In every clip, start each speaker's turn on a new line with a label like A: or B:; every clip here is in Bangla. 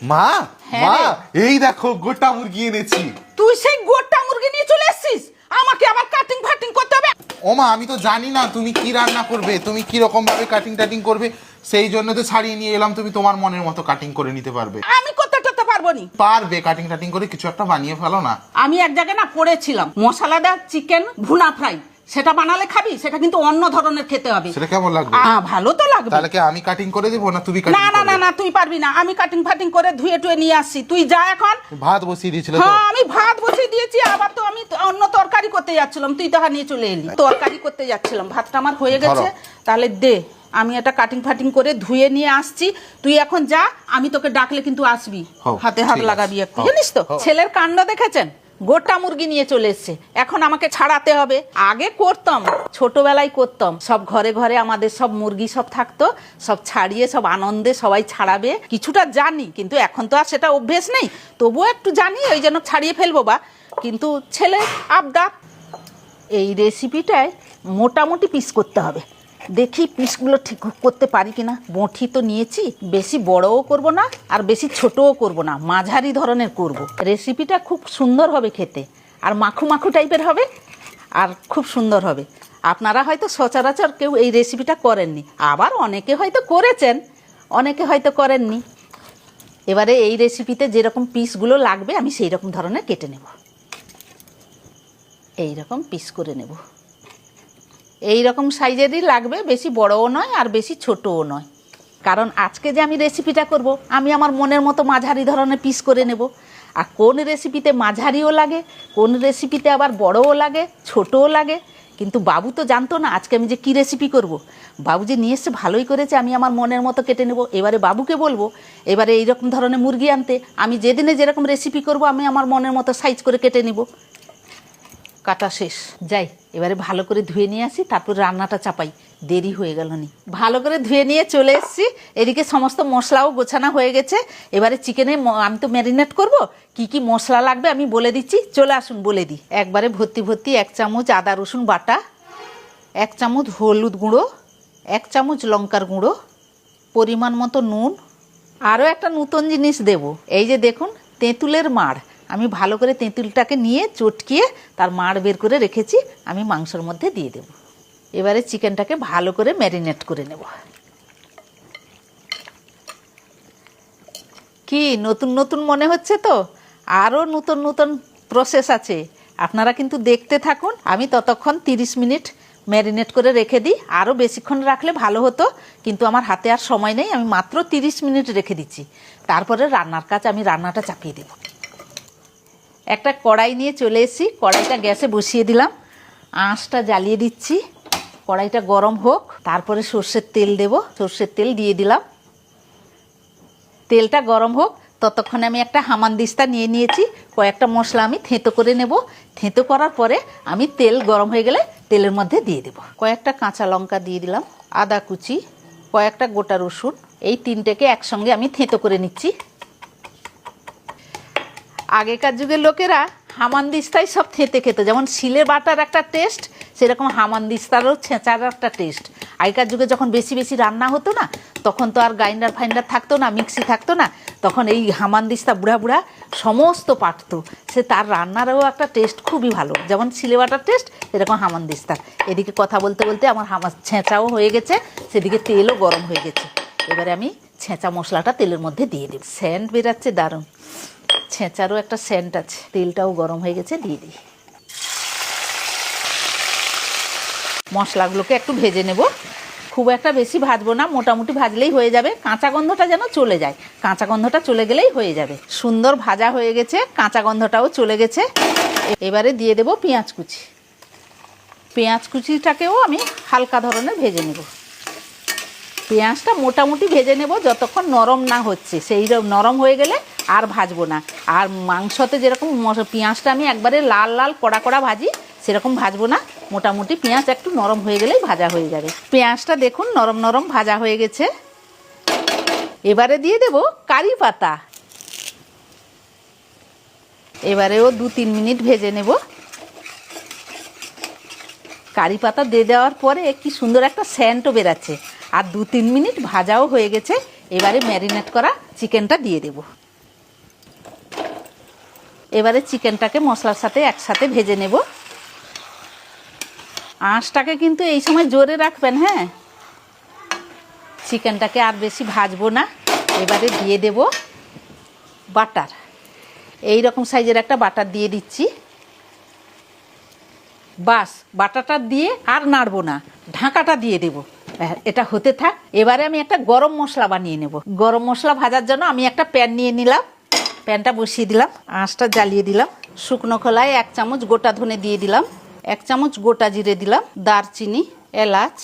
A: মা
B: হ্যাঁ
A: মা
B: রে।
A: এই দেখো গোটা মুরগি এনেছি।
B: তুই সেই গোটা মুরগি নিয়ে চলে এসেছিস, আমাকে আবার কাটিং ফাটিং করতে হবে।
A: ও মা আমি তো জানি না তুমি কি রান্না করবে, তুমি কি রকম ভাবে কাটিং টাটিং করবে, সেই জন্য তো ছাড়িয়ে নিয়ে এলাম। তুমি তোমার মনের মতো কাটিং করে নিতে পারবে।
B: আমি করতে টরতে পারবো নি।
A: পারবে, কাটিং টাটিং করে কিছু একটা বানিয়ে ফেলো না।
B: আমি এক জায়গায় না করেছিলাম মশলাদার চিকেন ভুনা ফ্রাই, সেটা বানালে খাবি, সেটা কিন্তু অন্য ধরনের খেতে হবে।
A: সেটা কেমন লাগবে?
B: ভালো তো লাগবে।
A: তাহলে কি আমি কাটিং করে দেবো না তুমি কাটিং
B: না না
A: করবে?
B: না না, তুই পারবি না, আমি কাটিং ফাটিং করে ধুয়ে টুয়ে নিয়ে আসছি, তুই যা এখন।
A: ভাত বসিয়ে দিয়েছিল তো।
B: হ্যাঁ আমি ভাত বসিয়ে দিয়েছি, আবার তো আমি অন্য তরকারি করতে যাচ্ছিলাম, তুই তো নিয়ে চলে এলি। তরকারি করতে যাচ্ছিলাম, ভাতটা আমার হয়ে গেছে। তাহলে দে, আমি এটা কাটিং ফাটিং করে ধুয়ে নিয়ে আসছি, তুই এখন যা, আমি তোকে ডাকলে কিন্তু আসবি, হাতে হাত লাগাবি একটু, জানিস তো। ছেলের কাণ্ড দেখেছেন, গোটা মুরগি নিয়ে চলে এসছে, এখন আমাকে ছাড়াতে হবে। আগে করতাম, ছোটবেলায় করতাম, সব ঘরে ঘরে আমাদের সব মুরগি সব থাকতো, সব ছাড়িয়ে সব আনন্দে সবাই ছাড়াবে, কিছুটা জানি, কিন্তু এখন তো আর সেটা অভ্যেস নেই, তবুও একটু জানি, ওই জন্য ছাড়িয়ে ফেলবো। বা কিন্তু ছেলে আবদার, এই রেসিপিটায় মোটামুটি পিস করতে হবে। দেখি পিসগুলো ঠিক করতে পারি কিনা। বঁটি তো নিয়েছি, বেশি বড়ও করব না আর বেশি ছোটও করব না, মাঝারি ধরনের করব। রেসিপিটা খুব সুন্দর হবে খেতে, আর মাখু মাখু টাইপের হবে, আর খুব সুন্দর হবে। আপনারা হয়তো সচরাচর কেউ এই রেসিপিটা করেননি, আবার অনেকে হয়তো করেছেন, অনেকে হয়তো করেননি। এবারে এই রেসিপিতে যেরকম পিসগুলো লাগবে আমি সেই রকম ধরনের কেটে নেব, এই রকম পিস করে নেব। এই রকম সাইজেরই লাগবে, বেশি বড়ও নয় আর বেশি ছোটও নয়, কারণ আজকে যে আমি রেসিপিটা করব, আমি আমার মনের মতো মাঝারি ধরনের পিস করে নেব। আর কোন রেসিপিতে মাঝারিও লাগে, কোন রেসিপিতে আবার বড়ও লাগে, ছোটও লাগে। কিন্তু বাবু তো জানতো না আজকে আমি যে কী রেসিপি করব। বাবু যে নিয়ে এসছে ভালোই করেছে, আমি আমার মনের মতো কেটে নেব। এবারে বাবুকে বলবো এবারে এইরকম ধরনের মুরগি আনতে, আমি যেদিনে যেরকম রেসিপি করব আমি আমার মনের মতো সাইজ করে কেটে নেব। কাটা শেষ, যাই এবারে ভালো করে ধুয়ে নিয়ে আসি, তারপর রান্নাটা চাপাই, দেরি হয়ে গেল নি। ভালো করে ধুয়ে নিয়ে চলে এসেছি, এদিকে সমস্ত মশলাও গোছানো হয়ে গেছে। এবারে চিকেনে আমি তো ম্যারিনেট করব, কি কি মশলা লাগবে আমি বলে দিচ্ছি, চলে আসুন বলে দিই। একবারে ভর্তি ভর্তি 1 চামচ আদা রসুন বাটা, 1 চামচ হলুদ গুঁড়ো, 1 চামচ লঙ্কার গুঁড়ো, পরিমাণ মতো নুন। আরও একটা নতুন জিনিস দেব, এই যে দেখুন তেঁতুলের মাড়, আমি ভালো করে তেঁতুলটাকে নিয়ে চটকিয়ে তার মাড় বের করে রেখেছি, আমি মাংসের মধ্যে দিয়ে দেব। এবারে চিকেনটাকে ভালো করে ম্যারিনেট করে নেব। কি নতুন নতুন মনে হচ্ছে তো? আরও নতুন নতুন প্রসেস আছে, আপনারা কিন্তু দেখতে থাকুন। আমি ততক্ষণ 30 মিনিট ম্যারিনেট করে রেখে দিই, আরও বেশিক্ষণ রাখলে ভালো হতো, কিন্তু আমার হাতে আর সময় নেই, আমি মাত্র 30 মিনিট রেখে দিচ্ছি। তারপরে রান্নার কাজ, আমি রান্নাটা চাপিয়ে দেব। একটা কড়াই নিয়ে চলে এসেছি, কড়াইটা গ্যাসে বসিয়ে দিলাম, আঁচটা জ্বালিয়ে দিচ্ছি, কড়াইটা গরম হোক। তারপরে সর্ষের তেল দেব, সর্ষের তেল দিয়ে দিলাম। তেলটা গরম হোক, ততক্ষণে আমি একটা হামানদিস্তা নিয়ে নিয়েছি, কয়েকটা মশলা আমি থেঁতো করে নেব। থেঁতো করার পরে আমি তেল গরম হয়ে গেলে তেলের মধ্যে দিয়ে দেব। কয়েকটা কাঁচা লঙ্কা দিয়ে দিলাম, আদা কুচি, কয়েকটা গোটা রসুন, এই তিনটেকে একসঙ্গে আমি থেঁতো করে নিচ্ছি। আগেকার যুগের লোকেরা হামানদিস্তায় সব থেঁতে খেত, যেমন শিলে বাটার একটা টেস্ট, সেরকম হামানদিস্তারও ছেঁচার একটা টেস্ট। আগেকার যুগে যখন বেশি বেশি রান্না হতো না, তখন তো আর গ্রাইন্ডার ফাইন্ডার থাকতো না, মিক্সি থাকতো না, তখন এই হামানদিস্তা বুড়া বুড়া সমস্ত পাটতো, সে তার রান্নারও একটা টেস্ট খুবই ভালো, যেমন শিলে বাটার টেস্ট সেরকম হামানদিস্তার। এদিকে কথা বলতে বলতে আমার ছেঁচাও হয়ে গেছে, সেদিকে তেলও গরম হয়ে গেছে। এবারে আমি ছেঁচা মশলাটা তেলের মধ্যে দিয়ে দেব, সেন্ট বেরাচ্ছে দারুণ, ছেঁচারও একটা সেন্ট আছে। তেলটাও গরম হয়ে গেছে, দিয়ে দিই। মশলাগুলোকে একটু ভেজে নেব, খুব একটা বেশি ভাজবো না, মোটামুটি ভাজলেই হয়ে যাবে, কাঁচা গন্ধটা যেন চলে যায়, কাঁচা গন্ধটা চলে গেলেই হয়ে যাবে। সুন্দর ভাজা হয়ে গেছে, কাঁচা গন্ধটাও চলে গেছে। এবারে দিয়ে দেব পেঁয়াজ কুচি, পেঁয়াজ কুচিটাকেও আমি হালকা ধরনের ভেজে নেব। পেঁয়াজটা মোটামুটি ভেজে নেব, যতক্ষণ নরম না হচ্ছে, সেই নরম হয়ে গেলে আর ভাজবো না। আর মাংসতে যেরকম পেঁয়াজটা আমি একবারে লাল লাল কড়া কড়া ভাজি, সেরকম ভাজবো না, মোটামুটি পেঁয়াজ একটু নরম হয়ে গেলেই ভাজা হয়ে যাবে। পেঁয়াজটা দেখুন নরম নরম ভাজা হয়ে গেছে। এবারে দিয়ে দেব কারি পাতা, এবারেও 2-3 মিনিট ভেজে নেব। কারি পাতা দিয়ে দেওয়ার পরে কি সুন্দর একটা সেন্টও বেরাচ্ছে, আর 2-3 মিনিট ভাজাও হয়ে গেছে। এবারে ম্যারিনেট করা চিকেনটা দিয়ে দেব। এবারে চিকেনটাকে মশলার সাথে একসাথে ভেজে নেব। আঁচটাকে কিন্তু এই সময় জোরে রাখবেন, হ্যাঁ। চিকেনটাকে আর বেশি ভাজবো না। এবারে দিয়ে দেব বাটার। এই রকম সাইজের একটা বাটার দিয়ে দিচ্ছি। বাস, বাটাটা দিয়ে আর নাড়বো না, ঢাকাটা দিয়ে দেব। এটা হতে থাক। এবারে আমি একটা গরম মশলা বানিয়ে নেব। গরম মশলা ভাজার জন্য আমি একটা প্যান নিয়ে নিলাম। প্যানটা বসিয়ে দিলাম, আঁচটা জ্বালিয়ে দিলাম। শুকনো খোলায় 1 চামচ গোটা ধনে দিয়ে দিলাম, 1 চামচ গোটা জিরে দিলাম, দারচিনি, এলাচ,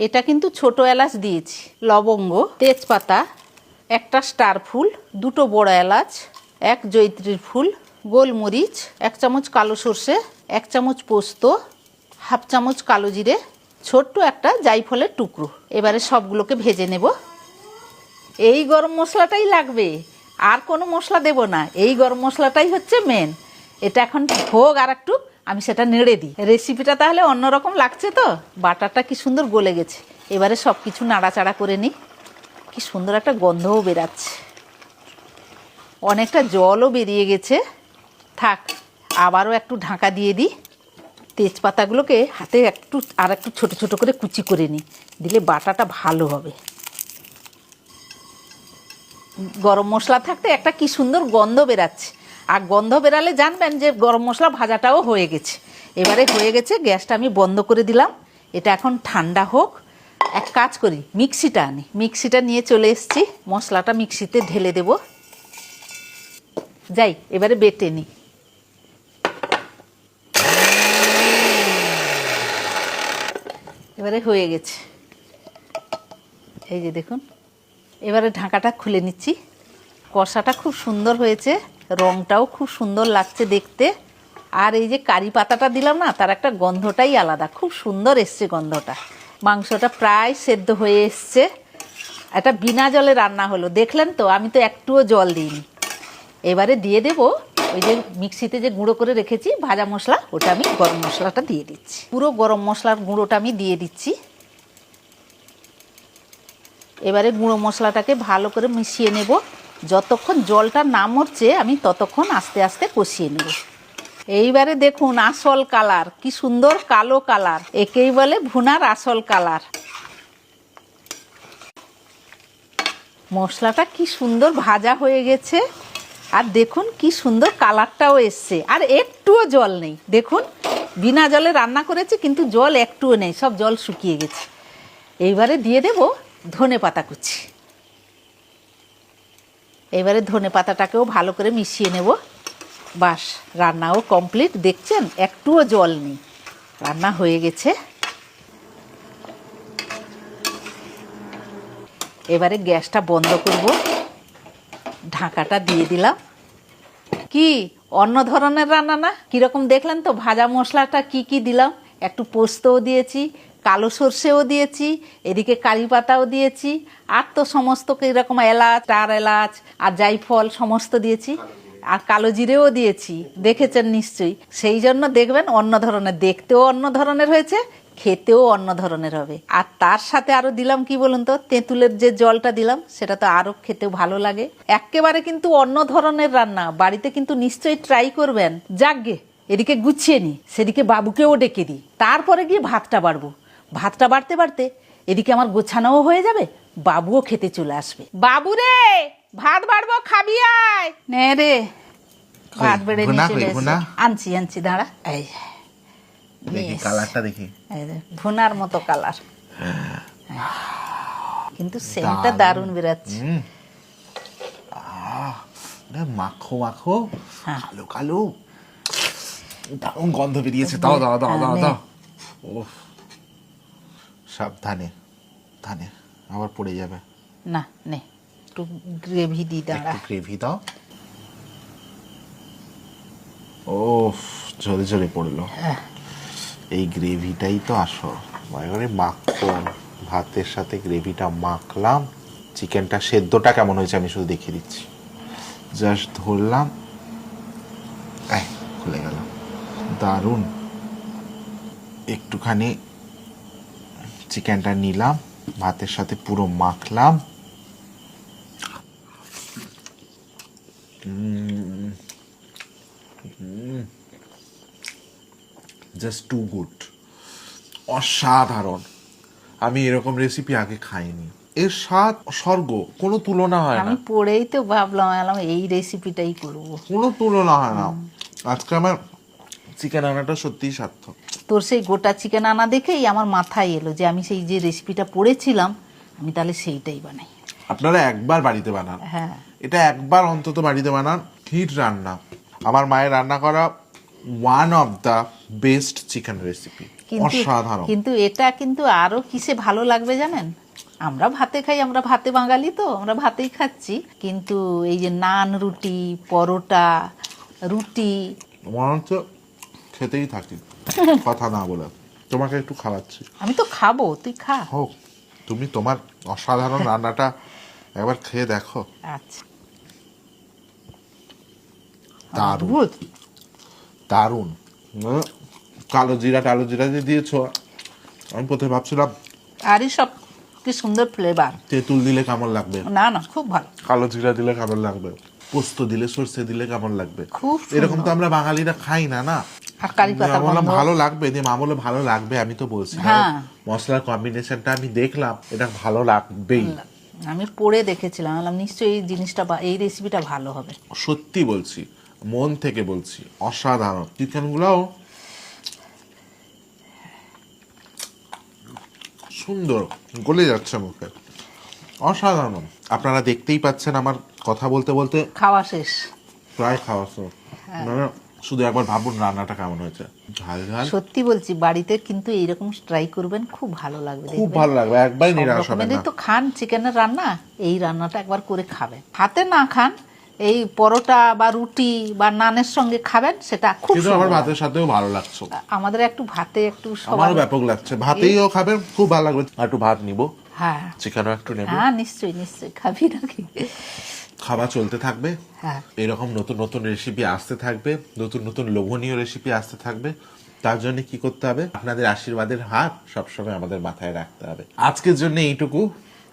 B: এটা কিন্তু ছোট এলাচ দিয়েছি, লবঙ্গ, তেজপাতা, একটা স্টার ফুল, 2টো বড় এলাচ, 1 জয়িত্রীর ফুল, গোলমরিচ, 1 চামচ কালো সর্ষে, 1 চামচ পোস্ত, 1/2 চামচ কালো জিরে, ছোট্ট একটা জায়ফলের টুকরো। এবারে সবগুলোকে ভেজে নেব। এই গরম মশলাটাই লাগবে, আর কোনো মশলা দেব না। এই গরম মশলাটাই হচ্ছে মেন। এটা এখন হোক আর একটু, আমি সেটা নেড়ে দিই। রেসিপিটা তাহলে অন্যরকম লাগছে তো। বাটারটা কি সুন্দর গলে গেছে। এবারে সব কিছু নাড়াচাড়া করে নিই। কি সুন্দর একটা গন্ধও বেরাচ্ছে, অনেকটা জলও বেরিয়ে গেছে। থাক, আবারও একটু ঢাকা দিয়ে দিই। তেজপাতাগুলোকে হাতে একটু ছোট ছোট করে কুচি করে নিই, দিলে বাটাটা ভালো হবে। গরম মশলা থাকতে একটা কি সুন্দর গন্ধ বেরাচ্ছে। আর গন্ধ বেরালে জানবেন যে গরম মশলা ভাজাটাও হয়ে গেছে। এবারে হয়ে গেছে, গ্যাসটা আমি বন্ধ করে দিলাম। এটা এখন ঠান্ডা হোক। এক কাজ করি, মিক্সিটা আনি। মিক্সিটা নিয়ে চলে এসেছি, মশলাটা মিক্সিতে ঢেলে দেব। যাই, এবারে বেটে নিই। এবারে হয়ে গেছে, এই যে দেখুন। এবারে ঢাকাটা খুলে নিচ্ছি। কষাটা খুব সুন্দর হয়েছে, রঙটাও খুব সুন্দর লাগছে দেখতে। আর এই যে কারি পাতাটা দিলাম না, তার একটা গন্ধটাই আলাদা, খুব সুন্দর এসছে গন্ধটা। মাংসটা প্রায় সেদ্ধ হয়ে এসছে। এটা বিনা জলে রান্না হলো, দেখলেন তো, আমি তো একটুও জল দিইনি। এবারে দিয়ে দেব ওই যে মিক্সিতে যে গুঁড়ো করে রেখেছি ভাজা মশলা, ওটা আমি গরম মশলাটা দিয়ে দিচ্ছি। পুরো গরম মশলার গুঁড়োটা আমি দিয়ে দিচ্ছি। এবারে গুঁড়ো মশলাটাকে ভালো করে মিশিয়ে নেব। যতক্ষণ জলটা না মরছে আমি ততক্ষণ আস্তে আস্তে কষিয়ে নেব। এইবারে দেখুন আসল কালার, কি সুন্দর কালো কালার, একেই বলে ভুনার আসল কালার। মশলাটা কি সুন্দর ভাজা হয়ে গেছে, আর দেখুন কি সুন্দর কালারটাও এসছে। আর একটুও জল নেই, দেখুন বিনা জলে রান্না করেছি কিন্তু জল একটুও নেই, সব জল শুকিয়ে গেছে। এইবারে দিয়ে দেব ধনে পাতা কুচি। এবারে ধনে পাতাটাকেও ভালো করে মিশিয়ে নেব। বাস, রান্নাও কমপ্লিট। দেখছেন একটুও জল নেই, রান্না হয়ে গেছে। এবারে গ্যাসটা বন্ধ করব, ঢাকাটা দিয়ে দিলাম। কি অন্য ধরনের রান্না না? কীরকম দেখলেন তো, ভাজা মশলাটা কি কি দিলাম, একটু পোস্তও দিয়েছি, কালো সর্ষেও দিয়েছি, এদিকে কারি পাতাও দিয়েছি, আর তো সমস্ত এরকম এলাচ, চার এলাচ আর জায়ফল সমস্ত দিয়েছি, আর কালো জিরেও দিয়েছি, দেখেছেন নিশ্চয়ই। সেই জন্য দেখবেন অন্য ধরনের, দেখতেও অন্য ধরনের হয়েছে, খেতেও অন্য ধরনের হবে। আর তার সাথে আরো দিলাম কি বলুন তো, তেঁতুলের যে জলটা দিলাম, সেটা তো আরো খেতেও ভালো লাগে। একেবারে কিন্তু অন্য ধরনের রান্না, বাড়িতে কিন্তু নিশ্চয়ই ট্রাই করবেন। যাকগে, এদিকে গুছিয়ে নি, সেদিকে বাবুকেও ডেকে দিই, তারপরে গিয়ে ভাতটা বাড়বো। ভাতটা বাড়তে বাড়তে এদিকে আমার গোছানোও হয়ে যাবে, বাবুও খেতে চলে আসবে। বাবু রে, ভাত বাড়বো, খাবি আয়। নে রে, ভাত বেড়ে নিয়ে চলে এসে আনছি আনছি, দাঁড়া। এই
A: দেখি কালারটা, দেখি
B: ভুনার মতো কালার, কিন্তু সেন্টটা দারুণ বেরাচ্ছে।
A: মাখো মাখো, কালো কালো, দারুণ গন্ধ বেরিয়েছে। দাও দাও দাও দাও দাও। ও সাবধানে, ধানে আবার পড়ে যাবে।
B: না নে, একটু গ্রেভি দি, দাঁড়া,
A: একটু গ্রেভি দাও। ও ঝরে ঝরে পড়লো। এই গ্রেভিটাই তো আসল। এবারে মাখন ভাতের সাথে গ্রেভিটা মাখলাম। চিকেনটা সেদ্ধটা কেমন হয়েছে আমি শুধু দেখিয়ে দিচ্ছি। জাস্ট ধরলাম, খুলে গেল, দারুণ। একটুখানি চিকেনটা নিলাম, ভাতের সাথে পুরো মাখলাম। জাস্ট টু গুড, অসাধারণ। আমি এরকম রেসিপি আগে খাইনি, এর স্বাদ স্বর্গ, কোনো তুলনা হয় না,
B: আমি পড়েই তো ভাবলাম এই রেসিপিটাই করব।
A: কোনো তুলনা হয় না। আজকে আমার চিকেন আনাটা সত্যিই সার্থক।
B: তোর সেই গোটা চিকেন আনা দেখেই আমার মাথায় এলো যে আমি সেই যে রেসিপিটা পড়েছিলাম আমি তাহলে সেইটাই বানাই।
A: আপনারা একবার বাড়িতে বানান,
B: হ্যাঁ,
A: এটা একবার অন্তত বাড়িতে বানান। হিট রান্না, আমার মায়ের রান্না করা one of the best chicken recipe, অসাধারণ।
B: কিন্তু এটা কিন্তু আরো কিসে ভালো লাগবে জানেন? আমরা ভাতে খাই, আমরা ভাতে বাঙালি তো, আমরা ভাতেই খাচ্ছি, কিন্তু এই যে নান রুটি, পরোটা, রুটি,
A: মনে হচ্ছে খেতেই থাকি কথা না বলে। তোমাকে একটু খাওয়াচ্ছি।
B: আমি তো খাবো, তুই খা।
A: হোক, তুমি তোমার অসাধারণ রান্নাটা একবার খেয়ে দেখো।
B: আচ্ছা,
A: দারুণ,
B: অদ্ভুত।
A: দারুণ। কালো জিরা টালো জিরা যে দিয়েছো, আমি প্রথমে ভাবছিলাম
B: আরই সব কি সুন্দর ফ্লেভার।
A: তেঁতুল দিলে কেমন লাগবে,
B: না না, খুব ভালো।
A: কালো জিরা দিলে কেমন লাগবে, পোস্ত দিলে সর্ষে দিলে কেমন লাগবে,
B: খুব সুন্দর।
A: এরকম তো আমরা বাঙালিরা খাই না। না
B: কারি পাতা
A: আমি বললাম
B: গন্ধ।
A: ভালো লাগবে, দিয়ে মা বললো ভালো লাগবে, আমি তো বলছি না,
B: হ্যাঁ।
A: মশলার কম্বিনেশনটা আমি দেখলাম, এটা ভালো লাগবেই।
B: আমি পড়ে দেখেছিলাম, বললাম নিশ্চয়ই এই জিনিসটা এই রেসিপিটা ভালো হবে।
A: সত্যি বলছি, মন থেকে বলছি, অসাধারণ। চিকেনগুলোও সুন্দর, গলে যাচ্ছে মুখে, অসাধারণ। আপনারা দেখতেই পাচ্ছেন আমার কথা বলতে বলতে
B: খাওয়া শেষ।
A: প্রায় খাওয়া শেষ। মানে শুধু একবার ভাবুন রান্নাটা কেমন হয়েছে, ঝাল ঝাল,
B: সত্যি বলছি, বাড়িতে কিন্তু এইরকম ট্রাই করবেন, খুব ভালো লাগবে।
A: খুব
B: দেখবেন।
A: ভালো লাগবে, একবার
B: সব
A: নিরাশ হবে
B: রকমেরই
A: না।
B: তো খান চিকেনের রান্না, এই রান্নাটা একবার করে খাবেন। হাতে না খান, এই পরোটা বা রুটি বা নানের সঙ্গে খাবেন, সেটা খুব
A: কিন্তু আমার
B: সুন্দর
A: ভাতের সাথেও ভালো লাগছে,
B: লাগে। আমাদের একটু ভাতে একটু সবার
A: আমারও ব্যাপক লাগছে, ভাতেইও খাবেন, খুব ভালো লাগবে। আর একটু ভাত নিব,
B: হ্যাঁ
A: চিকেনও একটু নেব,
B: হ্যাঁ, নিশ্চয়ই নিশ্চয়ই খাবি নাকি।
A: খাওয়া চলতে থাকবে।
B: হ্যাঁ,
A: এরকম নতুন নতুন রেসিপি আসতে থাকবে, নতুন নতুন লোভনীয় রেসিপি আসতে থাকবে। তার জন্য কি করতে হবে? আপনাদের আশীর্বাদের হাত সবসময় আমাদের মাথায় রাখতে হবে। আজকের জন্য এইটুকু,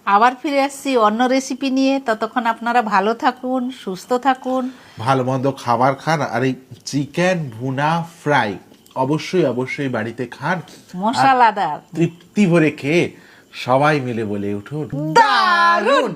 B: আবার ফিরে আসছি অন্য রেসিপি নিয়ে। ততক্ষণ আপনারা ভালো থাকুন, সুস্থ থাকুন,
A: ভালো মন্দ খাবার খান। আর এই চিকেন ভুনা ফ্রাই অবশ্যই অবশ্যই বাড়িতে খান,
B: মশলাদার।
A: তৃপ্তি ভরে খেয়ে সবাই মিলে বলে উঠুন
B: দারুণ।